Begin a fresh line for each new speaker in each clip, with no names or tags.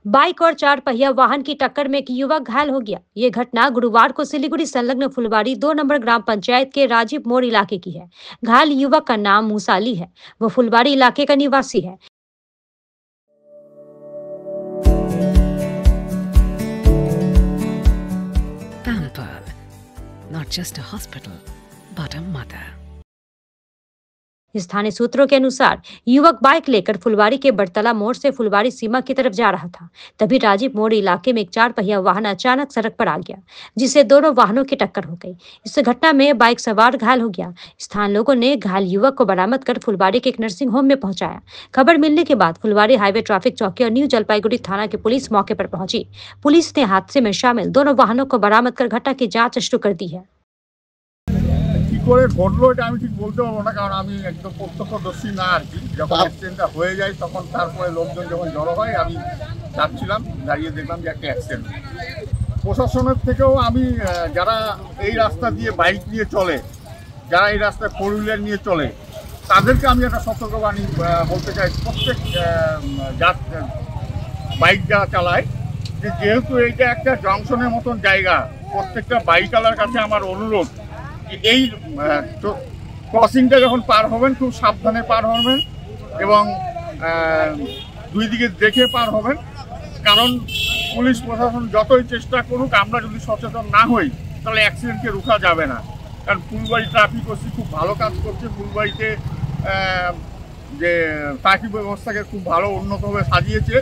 Bike और चार पहिया वाहन की टक्कर में एक युवक घायल हो गया। ये घटना गुरुवार को सिलीगुड़ी संलग्न फुलवाड़ी 2 नंबर ग्राम पंचायत के राजीव मोड़ इलाके की है। घायल युवक का नाम मूसाली है। वो फुलवाड़ी इलाके का निवासी है।
Pampered, not just a hospital, but a mother.
स्थानीय सूत्रों के अनुसार युवक बाइक लेकर फुलवाड़ी के बड़तला मोड़ से फुलवाड़ी सीमा की तरफ जा रहा था। तभी राजीव मोड़ इलाके में एक 4 पहिया वाहन अचानक सड़क पर आ गया, जिससे दोनों वाहनों की टक्कर हो गई। इस घटना में बाइक सवार घायल हो गया। स्थानीय लोगों ने घायल युवक को बरामद कर फुलवाड़ी के एक नर्सिंग होम में पहुंचाया। खबर मिलने के बाद फुलवाड़ी हाईवे ट्रैफिक चौकी और न्यू जलपाईगुड़ी थाना की पुलिस मौके पर पहुंची। पुलिस ने हादसे में शामिल दोनों वाहनों को बरामद कर घटना की जाँच शुरू कर दी है।
করে ঘটলো এটা আমি ঠিক বলতে পারবো না, কারণ আমি একদম প্রত্যক্ষদর্শী না আর কি। যখন অ্যাক্সিডেন্টটা হয়ে যায় তখন তারপরে লোকজন যখন জড়ো হয় আমি যাচ্ছিলাম, দাঁড়িয়ে দেখলাম যে একটা অ্যাক্সিডেন্ট। প্রশাসনের থেকেও আমি যারা এই রাস্তা দিয়ে বাইক নিয়ে চলে, যারা এই রাস্তায় 4 হুইলার নিয়ে চলে, তাদেরকে আমি একটা সতর্কবাণী বলতে চাই। প্রত্যেক বাইক যারা চালায়, যে যেহেতু এইটা একটা জংশনের মতন জায়গা, প্রত্যেকটা বাইকওয়ালার কাছে আমার অনুরোধ, এই ক্রসিংটা যখন পার হবেন খুব সাবধানে পার হবেন এবং দুই দিকে দেখে পার হবেন। কারণ পুলিশ প্রশাসন যতই চেষ্টা করুক, আমরা যদি সচেতন না হই তাহলে অ্যাক্সিডেন্টকে রোকা যাবে না। কারণ ফুলবাড়ি ট্রাফিক ওসি খুব ভালো কাজ করছে। ফুলবাড়িতে যে ট্রাফিক ব্যবস্থাকে খুব ভালো উন্নতভাবে সাজিয়েছে।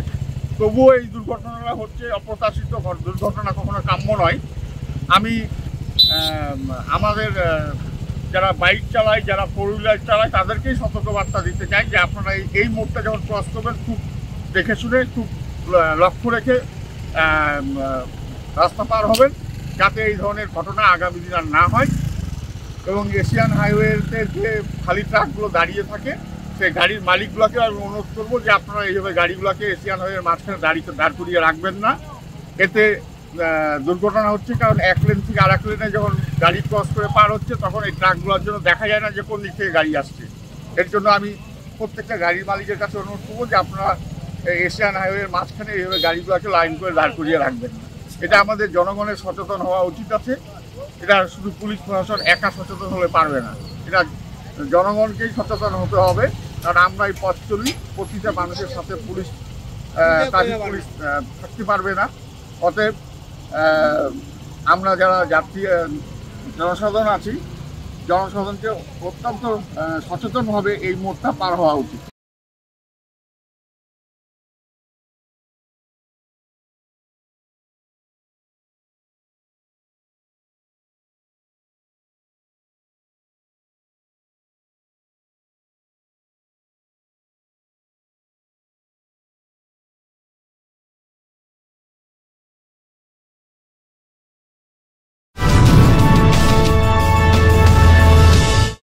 তবুও এই দুর্ঘটনাটা হচ্ছে অপ্রত্যাশিত দুর্ঘটনা, কখনো কাম্য নয়। আমি আমাদের যারা বাইক চালায়, যারা 4 হুইলার চালায়, তাদেরকেই সতর্কবার্তা দিতে চাই যে আপনারা এই মোড়টা যখন ক্রস করবেন খুব দেখে শুনে, খুব লক্ষ্য রেখে রাস্তা পার হবেন, যাতে এই ধরনের ঘটনা আগামী দিন আর না হয়। এবং এশিয়ান হাইওয়েতে যে খালি ট্রাকগুলো দাঁড়িয়ে থাকে, সেই গাড়ির মালিকগুলোকে আমি অনুরোধ করবো যে আপনারা এইভাবে গাড়িগুলোকে এশিয়ান হাইওয়ের মাঝখানে দাঁড় করিয়ে রাখবেন না। এতে দুর্ঘটনা হচ্ছে, কারণ এক লেন থেকে আর এক লেনে যখন গাড়ি ক্রস করে পার হচ্ছে তখন এই ট্রাকগুলোর জন্য দেখা যায় না যে কোন দিক থেকে গাড়ি আসছে। এর জন্য আমি প্রত্যেকটা গাড়ির মালিকের কাছে অনুরোধ করবো যে আপনারা এশিয়ান হাইওয়ের মাঝখানে এইভাবে গাড়িগুলোকে লাইন করে দাঁড় করিয়ে রাখবেন না। এটা আমাদের জনগণের সচেতন হওয়া উচিত আছে। এটা শুধু পুলিশ প্রশাসন একা সচেতন হলে পারবে না, এটা জনগণকেই সচেতন হতে হবে। কারণ আমরা এই পথ চলি, প্রতিটা মানুষের সাথে পুলিশ থাকতে পারবে না। অতএব আমরা যারা যাত্রী জনসাধারণ আছি, জনসাধারণকে অত্যন্ত সচেতনভাবে এই মোড়টা পার হওয়া উচিত।